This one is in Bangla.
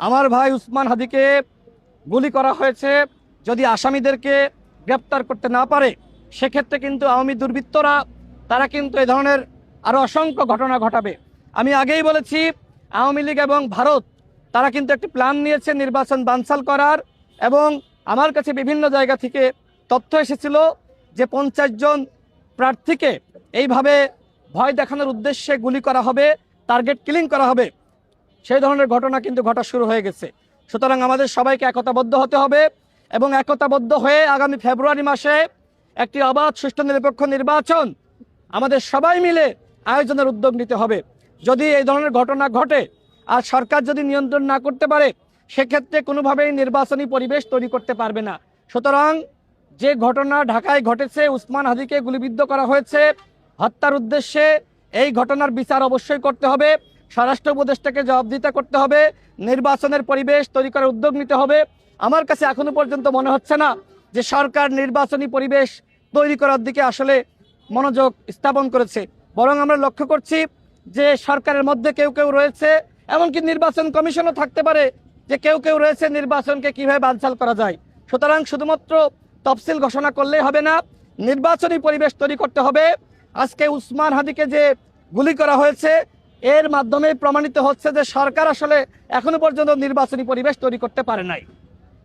আমার ভাই উসমান হাদিকে গুলি করা হয়েছে, যদি আসামিদেরকে গ্রেপ্তার করতে না পারে সেক্ষেত্রে কিন্তু আওয়ামী দুর্বৃত্তরা তারা কিন্তু এই ধরনের আরো অসংখ্য ঘটনা ঘটাবে। আমি আগেই বলেছি, আওয়ামী লীগ এবং ভারত তারা কিন্তু একটি প্ল্যান নিয়েছে নির্বাচন বানচাল করার, এবং আমার কাছে বিভিন্ন জায়গা থেকে তথ্য এসেছিল যে 50 জন প্রার্থীকে এইভাবে ভয় দেখানোর উদ্দেশ্যে গুলি করা হবে, টার্গেট কিলিং করা হবে। সেই ধরনের ঘটনা কিন্তু ঘটা শুরু হয়ে গেছে। সুতরাং আমাদের সবাইকে একতাবদ্ধ হতে হবে এবং একতাবদ্ধ হয়ে আগামী ফেব্রুয়ারি মাসে একটি অবাধ সুষ্ঠু নিরপেক্ষ নির্বাচন আমাদের সবাই মিলে আয়োজনের উদ্যোগ নিতে হবে। যদি এই ধরনের ঘটনা ঘটে আর সরকার যদি নিয়ন্ত্রণ না করতে পারে সেক্ষেত্রে কোনোভাবেই নির্বাচনী পরিবেশ তৈরি করতে পারবে না। সুতরাং যে ঘটনা ঢাকায় ঘটেছে, উসমান হাদিকে গুলিবিদ্ধ করা হয়েছে হত্যার উদ্দেশ্যে, এই ঘটনার বিচার অবশ্যই করতে হবে, স্বরাষ্ট্র উপদেষ্টাকে জবাবদিহিতা করতে হবে, নির্বাচনের পরিবেশ তৈরি করার উদ্যোগ নিতে হবে। আমার কাছে এখনো পর্যন্ত মনে হচ্ছে না যে সরকার নির্বাচনী পরিবেশ তৈরি করার দিকে আসলে মনোযোগ স্থাপন করেছে, বরং আমরা লক্ষ্য করছি যে সরকারের মধ্যে কেউ কেউ রয়েছে, এমনকি নির্বাচন কমিশনও থাকতে পারে যে কেউ কেউ রয়েছে নির্বাচনকে কিভাবে বানচাল করা যায়। সুতরাং শুধুমাত্র তফসিল ঘোষণা করলেই হবে না, নির্বাচনী পরিবেশ তৈরি করতে হবে। আজকে উসমান হাদিকে যে গুলি করা হয়েছে এর মাধ্যমে প্রমাণিত হচ্ছে যে সরকার আসলে এখনো পর্যন্ত নির্বাচনী পরিবেশ তৈরি করতে পারে নাই।